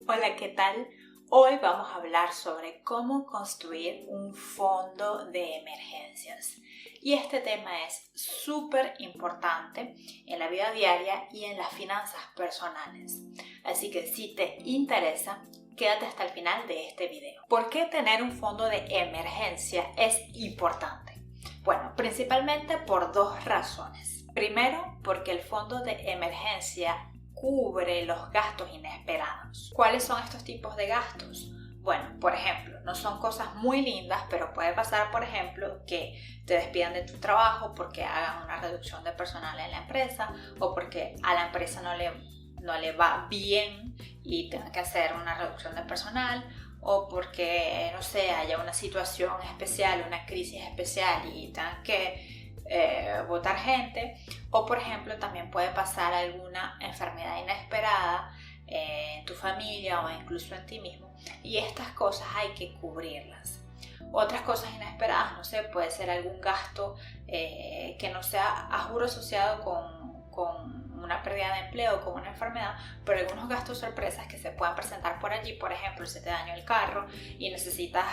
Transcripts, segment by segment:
Hola, ¿qué tal? Hoy vamos a hablar sobre cómo construir un fondo de emergencias. Y este tema es súper importante en la vida diaria y en las finanzas personales. Así que si te interesa, quédate hasta el final de este video. ¿Por qué tener un fondo de emergencia es importante? Bueno, principalmente por dos razones. Primero, porque el fondo de emergencia cubre los gastos inesperados. ¿Cuáles son estos tipos de gastos? Bueno, por ejemplo, no son cosas muy lindas, pero puede pasar, por ejemplo, que te despidan de tu trabajo porque hagan una reducción de personal en la empresa o porque a la empresa no le va bien y tengan que hacer una reducción de personal, o porque, no sé, haya una situación especial, una crisis especial y tengan que votar gente, o por ejemplo también puede pasar alguna enfermedad inesperada en tu familia o incluso en ti mismo, y estas cosas hay que cubrirlas. Otras cosas inesperadas, no sé, puede ser algún gasto que no sea a juro asociado con una pérdida de empleo, con una enfermedad, pero algunos gastos sorpresas que se puedan presentar por allí. Por ejemplo, se te dañó el carro y necesitas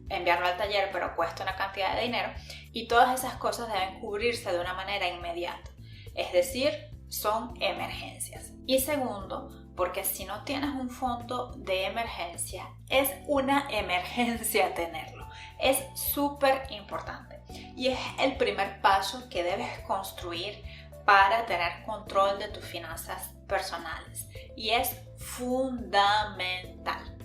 enviarlo al taller, pero cuesta una cantidad de dinero, y todas esas cosas deben cubrirse de una manera inmediata, es decir, son emergencias. Y segundo, porque si no tienes un fondo de emergencia, es una emergencia tenerlo. Es súper importante y es el primer paso que debes construir para tener control de tus finanzas personales, y es fundamental.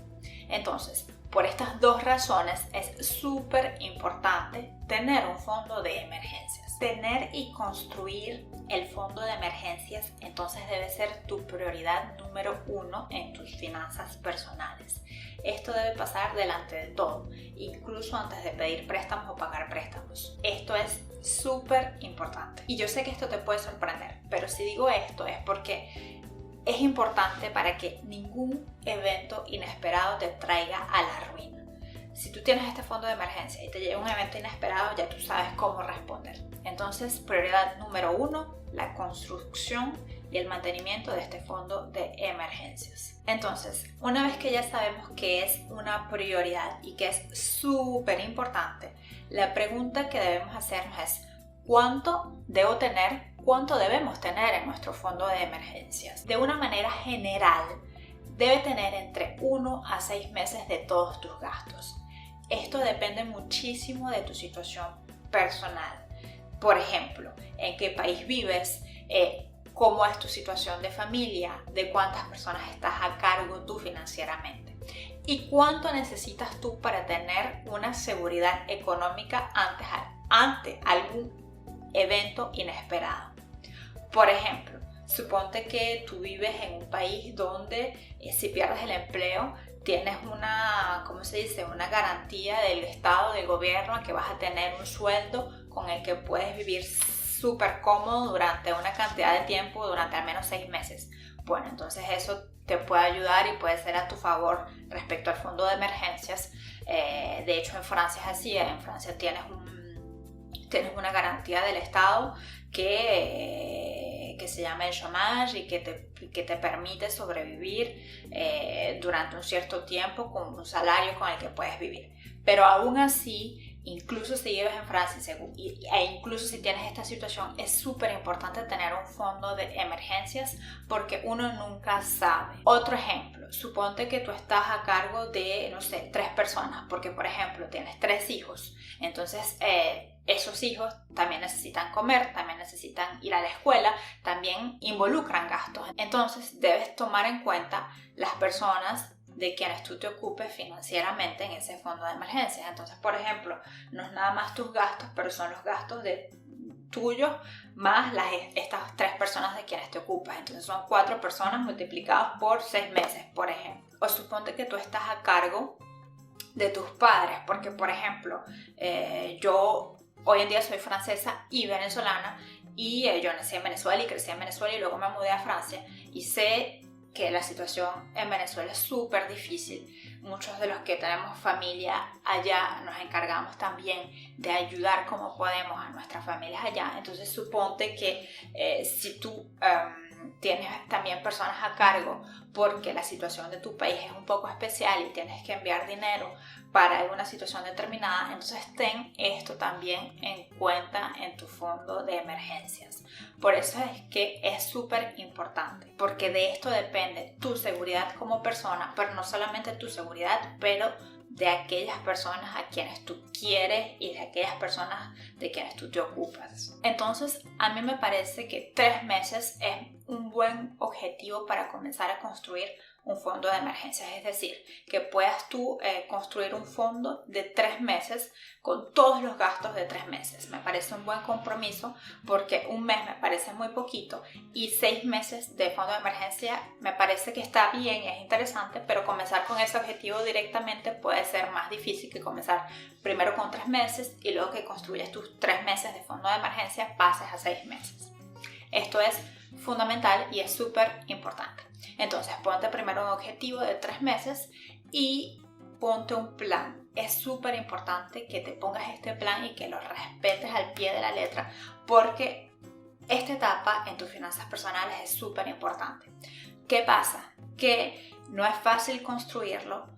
Entonces, por estas dos razones es súper importante tener un fondo de emergencias. Tener y construir el fondo de emergencias entonces debe ser tu prioridad número uno en tus finanzas personales. Esto debe pasar delante de todo, incluso antes de pedir préstamos o pagar préstamos. Esto es súper importante. Y yo sé que esto te puede sorprender, pero si digo esto es porque es importante para que ningún evento inesperado te traiga a la ruina. Si tú tienes este fondo de emergencia y te llega un evento inesperado, ya tú sabes cómo responder. Entonces, prioridad número uno, la construcción y el mantenimiento de este fondo de emergencias. Entonces, una vez que ya sabemos que es una prioridad y que es súper importante, la pregunta que debemos hacernos es: ¿cuánto debo tener? ¿Cuánto debemos tener en nuestro fondo de emergencias? De una manera general, debe tener entre 1 a 6 meses de todos tus gastos. Esto depende muchísimo de tu situación personal. Por ejemplo, en qué país vives, cómo es tu situación de familia, de cuántas personas estás a cargo tú financieramente y cuánto necesitas tú para tener una seguridad económica ante algún evento inesperado. Por ejemplo, suponte que tú vives en un país donde si pierdes el empleo tienes una garantía del Estado, del gobierno, a que vas a tener un sueldo con el que puedes vivir súper cómodo durante una cantidad de tiempo, durante al menos 6 meses. Bueno, entonces eso te puede ayudar y puede ser a tu favor respecto al fondo de emergencias. De hecho, en Francia es así. En Francia tienes una garantía del Estado que se llama el chômage y que te permite sobrevivir durante un cierto tiempo con un salario con el que puedes vivir. Pero aún así, incluso si vives en Francia e incluso si tienes esta situación, es súper importante tener un fondo de emergencias porque uno nunca sabe. Otro ejemplo, suponte que tú estás a cargo de, no sé, 3 personas, porque por ejemplo tienes 3 hijos. Entonces esos hijos también necesitan comer, también necesitan ir a la escuela, también involucran gastos. Entonces debes tomar en cuenta las personas de quienes tú te ocupes financieramente en ese fondo de emergencias. Entonces, por ejemplo, no es nada más tus gastos, pero son los gastos tuyos más estas 3 personas de quienes te ocupas. Entonces son 4 personas multiplicados por 6 meses, por ejemplo. O suponte que tú estás a cargo de tus padres, porque por ejemplo, yo hoy en día soy francesa y venezolana, y yo nací en Venezuela y crecí en Venezuela y luego me mudé a Francia, y sé que la situación en Venezuela es súper difícil. Muchos de los que tenemos familia allá nos encargamos también de ayudar como podemos a nuestras familias allá. Entonces suponte que si tú tienes también personas a cargo porque la situación de tu país es un poco especial y tienes que enviar dinero para alguna situación determinada, entonces ten esto también en cuenta en tu fondo de emergencias. Por eso es que es súper importante, porque de esto depende tu seguridad como persona, pero no solamente tu seguridad, pero de aquellas personas a quienes tú quieres y de aquellas personas de quienes tú te ocupas. Entonces, a mí me parece que 3 meses es un buen objetivo para comenzar a construir un fondo de emergencias, es decir, que puedas tú construir un fondo de 3 meses con todos los gastos de 3 meses. Me parece un buen compromiso porque un mes me parece muy poquito y 6 meses de fondo de emergencia me parece que está bien, es interesante, pero comenzar con ese objetivo directamente puede ser más difícil que comenzar primero con 3 meses y luego que construyes tus 3 meses de fondo de emergencia pases a 6 meses. Esto es fundamental y es súper importante. Entonces, ponte primero un objetivo de 3 meses y ponte un plan. Es súper importante que te pongas este plan y que lo respetes al pie de la letra, porque esta etapa en tus finanzas personales es súper importante. ¿Qué pasa? Que no es fácil construirlo,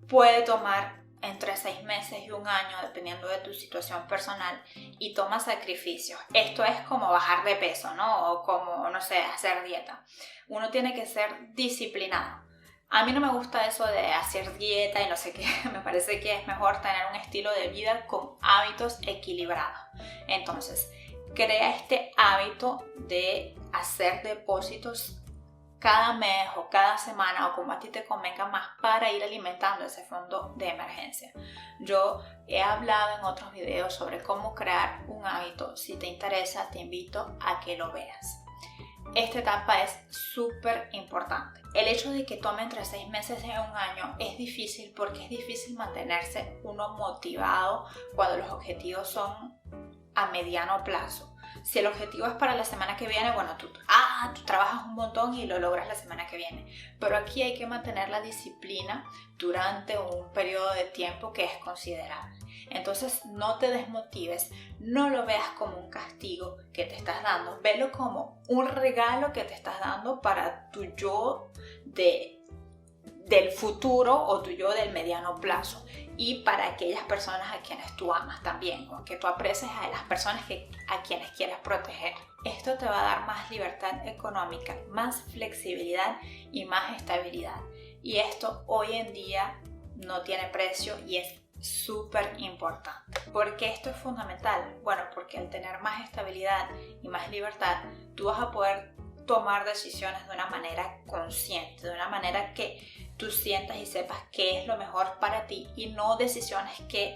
puede tomar entre 6 meses y un año dependiendo de tu situación personal y toma sacrificios. Esto es como bajar de peso, ¿no? O como, no sé, hacer dieta. Uno tiene que ser disciplinado. A mí no me gusta eso de hacer dieta y no sé qué. Me parece que es mejor tener un estilo de vida con hábitos equilibrados. Entonces, crea este hábito de hacer depósitos cada mes o cada semana o como a ti te convenga más para ir alimentando ese fondo de emergencia. Yo he hablado en otros videos sobre cómo crear un hábito. Si te interesa, te invito a que lo veas. Esta etapa es súper importante. El hecho de que tome entre 6 meses y un año es difícil porque es difícil mantenerse uno motivado cuando los objetivos son a mediano plazo. Si el objetivo es para la semana que viene, bueno, tú trabajas un montón y lo logras la semana que viene. Pero aquí hay que mantener la disciplina durante un periodo de tiempo que es considerable. Entonces no te desmotives, no lo veas como un castigo que te estás dando, velo como un regalo que te estás dando para tu yo del futuro o tu yo del mediano plazo y para aquellas personas a quienes tú amas también, o que tú aprecies a las personas a quienes quieres proteger. Esto te va a dar más libertad económica, más flexibilidad y más estabilidad. Y esto hoy en día no tiene precio y es súper importante. ¿Por qué esto es fundamental? Bueno, porque al tener más estabilidad y más libertad, tú vas a poder tomar decisiones de una manera consciente, de una manera que tú sientas y sepas qué es lo mejor para ti y no decisiones que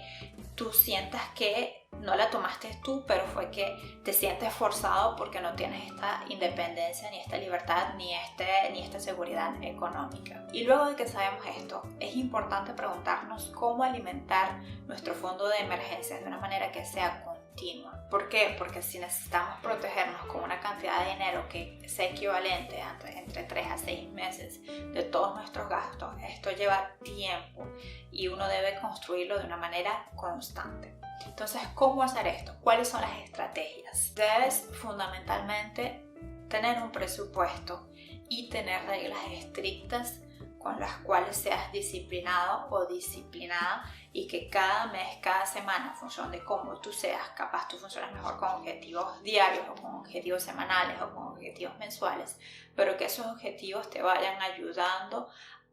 tú sientas que no la tomaste tú, pero fue que te sientes forzado porque no tienes esta independencia, ni esta libertad, ni esta seguridad económica. Y luego de que sabemos esto, es importante preguntarnos cómo alimentar nuestro fondo de emergencias de una manera que sea continua. ¿Por qué? Porque si necesitamos protegernos con una cantidad de dinero que sea equivalente entre 3 a 6 meses de todos nuestros gastos, esto lleva tiempo y uno debe construirlo de una manera constante. Entonces, ¿cómo hacer esto? ¿Cuáles son las estrategias? Debes fundamentalmente tener un presupuesto y tener reglas estrictas con las cuales seas disciplinado o disciplinada y que cada mes, cada semana, en función de cómo tú seas, capaz tú funcionas mejor con objetivos diarios o con objetivos semanales o con objetivos mensuales, pero que esos objetivos te vayan ayudando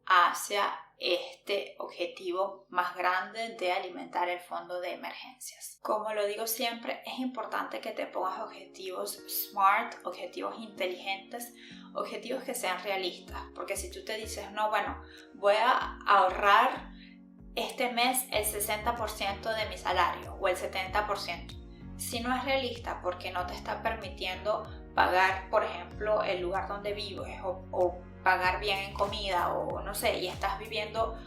hacia este objetivo más grande de alimentar el fondo de emergencias. Como lo digo siempre, es importante que te pongas objetivos SMART, objetivos inteligentes, objetivos que sean realistas, porque si tú te dices, no, bueno, voy a ahorrar este mes el 60% de mi salario o el 70%, si no es realista porque no te está permitiendo pagar, por ejemplo, el lugar donde vives o pagar bien en comida o no sé, y estás viviendo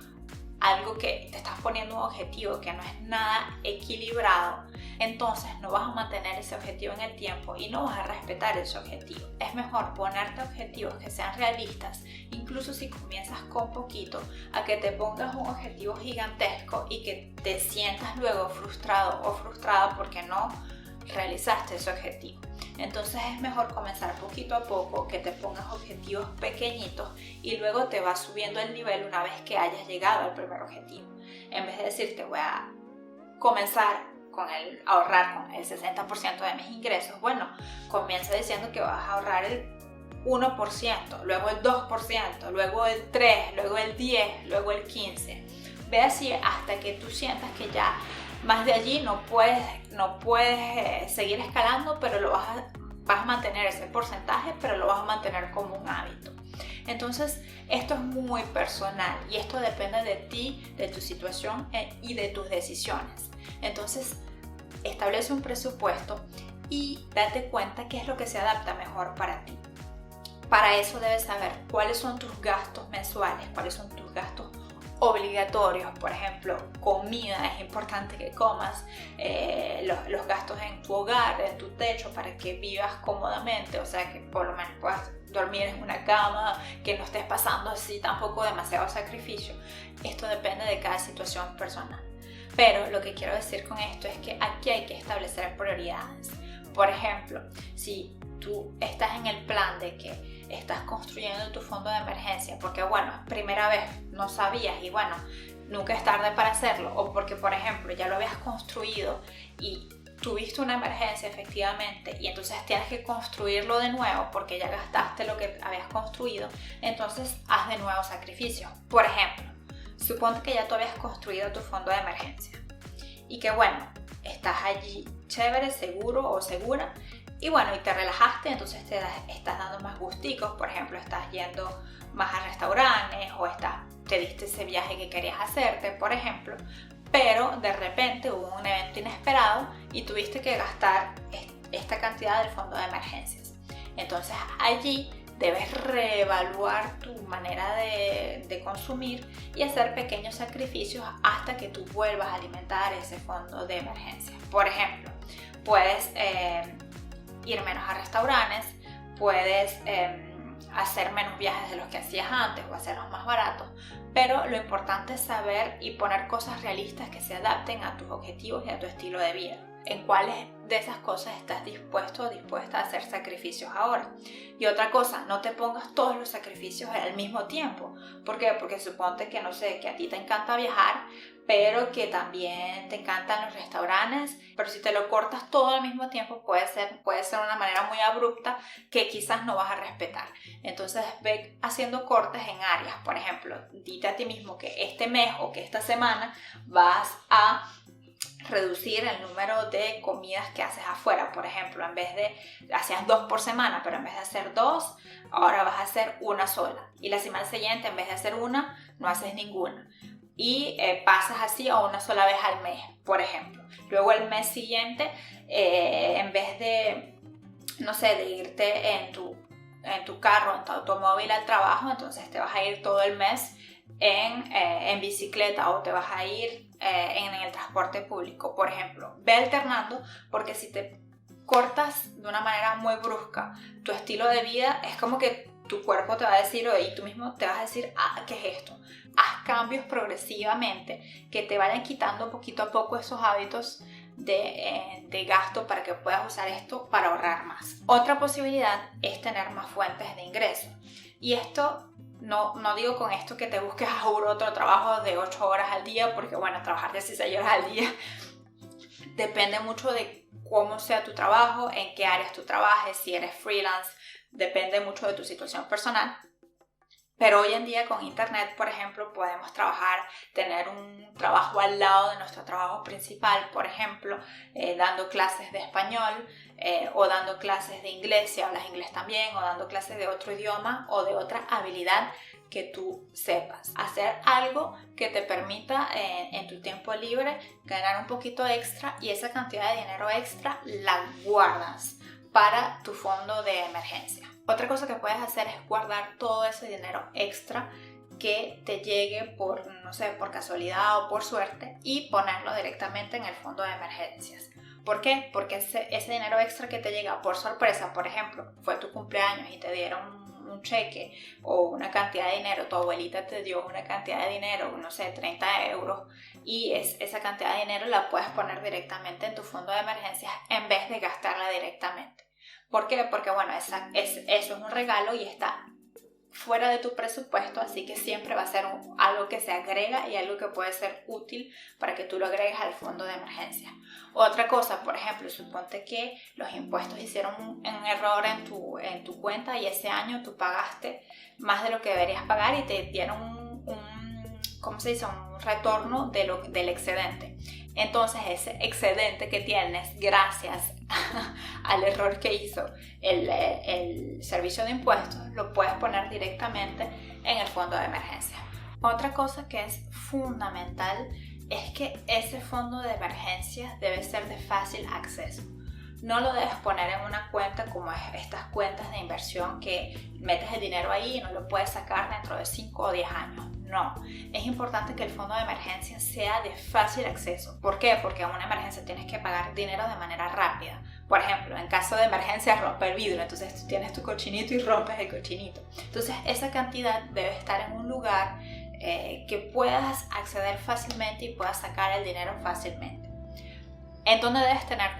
algo que te estás poniendo un objetivo que no es nada equilibrado, entonces no vas a mantener ese objetivo en el tiempo y no vas a respetar ese objetivo. Es mejor ponerte objetivos que sean realistas, incluso si comienzas con poquito, a que te pongas un objetivo gigantesco y que te sientas luego frustrado o frustrada porque no realizaste ese objetivo. Entonces es mejor comenzar poquito a poco, que te pongas objetivos pequeñitos y luego te vas subiendo el nivel una vez que hayas llegado al primer objetivo. En vez de decirte voy a comenzar con el ahorrar con el 60% de mis ingresos, bueno, comienza diciendo que vas a ahorrar el 1%, luego el 2%, luego el 3%, luego el 10%, luego el 15%. Ve así hasta que tú sientas que ya más de allí no puedes seguir escalando, pero vas a mantener ese porcentaje, pero lo vas a mantener como un hábito. Entonces, esto es muy personal y esto depende de ti, de tu situación y de tus decisiones. Entonces, establece un presupuesto y date cuenta qué es lo que se adapta mejor para ti. Para eso debes saber cuáles son tus gastos mensuales, cuáles son tus gastos obligatorios. Por ejemplo, comida, es importante que comas, los gastos en tu hogar, en tu techo, para que vivas cómodamente, o sea que por lo menos puedas dormir en una cama, que no estés pasando así tampoco demasiado sacrificio. Esto depende de cada situación personal. Pero lo que quiero decir con esto es que aquí hay que establecer prioridades. Por ejemplo, si tú estás en el plan de que estás construyendo tu fondo de emergencia porque, bueno, primera vez no sabías y, bueno, nunca es tarde para hacerlo, o porque, por ejemplo, ya lo habías construido y tuviste una emergencia efectivamente y entonces tienes que construirlo de nuevo porque ya gastaste lo que habías construido, entonces haz de nuevo sacrificios. Por ejemplo, suponte que ya tú habías construido tu fondo de emergencia y que, bueno, estás allí chévere, seguro o segura, y bueno, y te relajaste, entonces estás dando más gusticos. Por ejemplo, estás yendo más a restaurantes o te diste ese viaje que querías hacerte, por ejemplo, pero de repente hubo un evento inesperado y tuviste que gastar esta cantidad del fondo de emergencias. Entonces allí debes reevaluar tu manera de consumir y hacer pequeños sacrificios hasta que tú vuelvas a alimentar ese fondo de emergencia. Por ejemplo, puedes ir menos a restaurantes, puedes hacer menos viajes de los que hacías antes o hacerlos más baratos, pero lo importante es saber y poner cosas realistas que se adapten a tus objetivos y a tu estilo de vida. En cuáles de esas cosas estás dispuesto o dispuesta a hacer sacrificios ahora. Y otra cosa, no te pongas todos los sacrificios al mismo tiempo. ¿Por qué? Porque suponte que, no sé, que a ti te encanta viajar, pero que también te encantan los restaurantes, pero si te lo cortas todo al mismo tiempo puede ser una manera muy abrupta que quizás no vas a respetar. Entonces ve haciendo cortes en áreas. Por ejemplo, dite a ti mismo que este mes o que esta semana vas a reducir el número de comidas que haces afuera. Por ejemplo, en vez de hacías 2 por semana, pero en vez de hacer 2, ahora vas a hacer una sola. Y la semana siguiente, en vez de hacer una, no haces ninguna. Y pasas así a una sola vez al mes, por ejemplo. Luego el mes siguiente, en vez de, no sé, de irte en tu carro, en tu automóvil al trabajo, entonces te vas a ir todo el mes en bicicleta o te vas a ir en el transporte público, por ejemplo. Ve alternando, porque si te cortas de una manera muy brusca tu estilo de vida, es como que tu cuerpo te va a decir, y tú mismo te vas a decir, ¿qué es esto? Haz cambios progresivamente que te vayan quitando poquito a poco esos hábitos de gasto para que puedas usar esto para ahorrar más. Otra posibilidad es tener más fuentes de ingreso. Y esto no digo con esto que te busques a otro trabajo de 8 horas al día, porque bueno, trabajar 16 horas al día depende mucho de cómo sea tu trabajo, en qué áreas tú trabajes, si eres freelance, depende mucho de tu situación personal. Pero hoy en día con internet, por ejemplo, podemos tener un trabajo al lado de nuestro trabajo principal, por ejemplo, dando clases de español o dando clases de inglés, si hablas inglés también, o dando clases de otro idioma o de otra habilidad que tú sepas. Hacer algo que te permita en tu tiempo libre ganar un poquito extra, y esa cantidad de dinero extra la guardas para tu fondo de emergencia. Otra cosa que puedes hacer es guardar todo ese dinero extra que te llegue por casualidad o por suerte, y ponerlo directamente en el fondo de emergencias. ¿Por qué? Porque ese dinero extra que te llega por sorpresa, por ejemplo, fue tu cumpleaños y te dieron un cheque o una cantidad de dinero, tu abuelita te dio una cantidad de dinero, 30 euros, y esa cantidad de dinero la puedes poner directamente en tu fondo de emergencias en vez de gastarla directamente. ¿Por qué? Porque bueno, eso es un regalo y está fuera de tu presupuesto, así que siempre va a ser algo que se agrega y algo que puede ser útil para que tú lo agregues al fondo de emergencia. Otra cosa, por ejemplo, suponte que los impuestos hicieron un error en tu cuenta y ese año tú pagaste más de lo que deberías pagar y te dieron ¿cómo se dice? Un retorno del excedente. Entonces ese excedente que tienes gracias al error que hizo el servicio de impuestos lo puedes poner directamente en el fondo de emergencia. Otra cosa que es fundamental es que ese fondo de emergencia debe ser de fácil acceso. No lo debes poner en una cuenta como estas cuentas de inversión que metes el dinero ahí y no lo puedes sacar dentro de 5 o 10 años. No, es importante que el fondo de emergencia sea de fácil acceso. ¿Por qué? Porque en una emergencia tienes que pagar dinero de manera rápida. Por ejemplo, en caso de emergencia rompe el vidrio, entonces tú tienes tu cochinito y rompes el cochinito. Entonces esa cantidad debe estar en un lugar que puedas acceder fácilmente y puedas sacar el dinero fácilmente. Entonces debes tener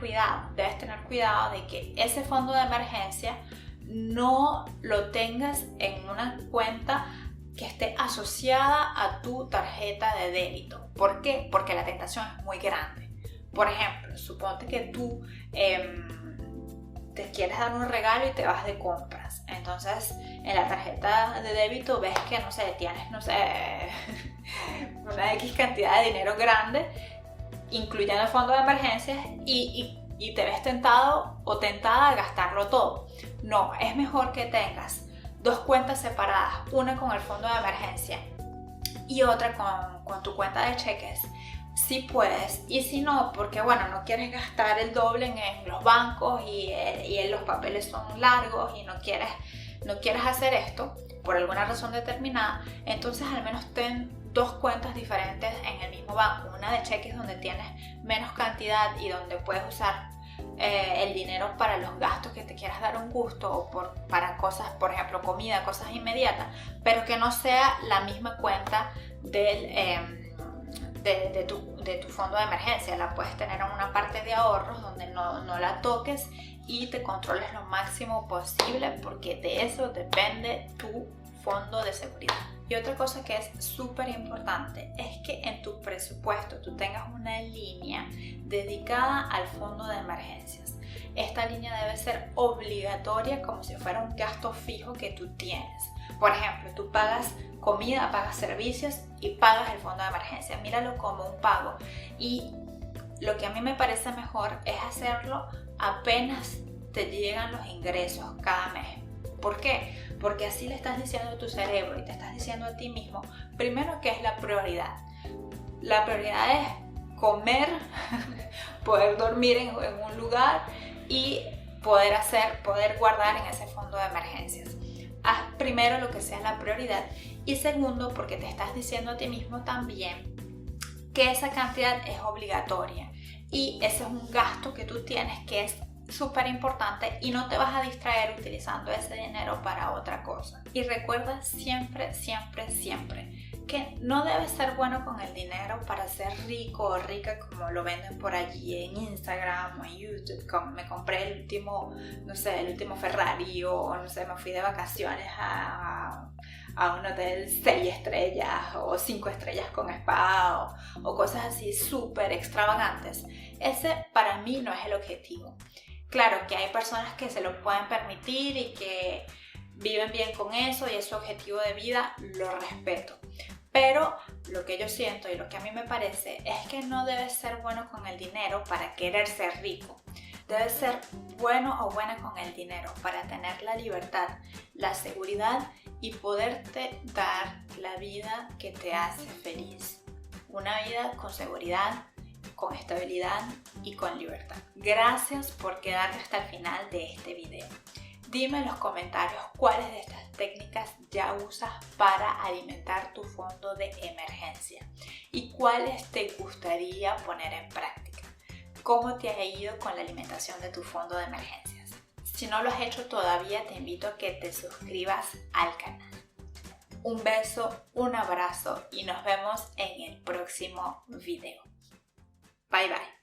cuidado de que ese fondo de emergencia no lo tengas en una cuenta que esté asociada a tu tarjeta de débito. ¿Por qué? Porque la tentación es muy grande. Por ejemplo, suponte que tú te quieres dar un regalo y te vas de compras. Entonces, en la tarjeta de débito ves que, tienes, una X cantidad de dinero grande, incluyendo el fondo de emergencias, y te ves tentado o tentada a gastarlo todo. No, es mejor que tengas dos cuentas separadas, una con el fondo de emergencia y otra con tu cuenta de cheques, si puedes, y si no, porque bueno, no quieres gastar el doble en los bancos y los papeles son largos y no quieres hacer esto por alguna razón determinada, entonces al menos ten dos cuentas diferentes en el mismo banco, una de cheques donde tienes menos cantidad y donde puedes usar el dinero para los gastos que te quieras dar un gusto o para cosas, por ejemplo comida, cosas inmediatas, pero que no sea la misma cuenta de tu fondo de emergencia. La puedes tener en una parte de ahorros donde no la toques y te controles lo máximo posible, porque de eso depende tu fondo de seguridad. Y otra cosa que es súper importante es que en tu presupuesto tú tengas una línea dedicada al fondo de emergencias. Esta línea debe ser obligatoria, como si fuera un gasto fijo que tú tienes. Por ejemplo, tú pagas comida, pagas servicios y pagas el fondo de emergencia. Míralo como un pago. Y lo que a mí me parece mejor es hacerlo apenas te llegan los ingresos cada mes. ¿Por qué? Porque así le estás diciendo a tu cerebro y te estás diciendo a ti mismo, primero, que es la prioridad. La prioridad es comer, poder dormir en un lugar y poder guardar en ese fondo de emergencias. Haz primero lo que sea la prioridad, y segundo, porque te estás diciendo a ti mismo también que esa cantidad es obligatoria y ese es un gasto que tú tienes que es súper importante y no te vas a distraer utilizando ese dinero para otra cosa. Y recuerda siempre que no debes ser bueno con el dinero para ser rico o rica como lo venden por allí en Instagram o en YouTube. Como me compré el último Ferrari, o me fui de vacaciones a un hotel 6 estrellas o 5 estrellas con spa o cosas así súper extravagantes. Ese para mí no es el objetivo. Claro que hay personas que se lo pueden permitir y que viven bien con eso y es su objetivo de vida, lo respeto. Pero lo que yo siento y lo que a mí me parece es que no debes ser bueno con el dinero para querer ser rico. Debes ser bueno o buena con el dinero para tener la libertad, la seguridad y poderte dar la vida que te hace feliz. Una vida con seguridad, con estabilidad y con libertad. Gracias por quedarte hasta el final de este video. Dime en los comentarios cuáles de estas técnicas ya usas para alimentar tu fondo de emergencia y cuáles te gustaría poner en práctica. ¿Cómo te ha ido con la alimentación de tu fondo de emergencias? Si no lo has hecho todavía, te invito a que te suscribas al canal. Un beso, un abrazo y nos vemos en el próximo video. Bye bye.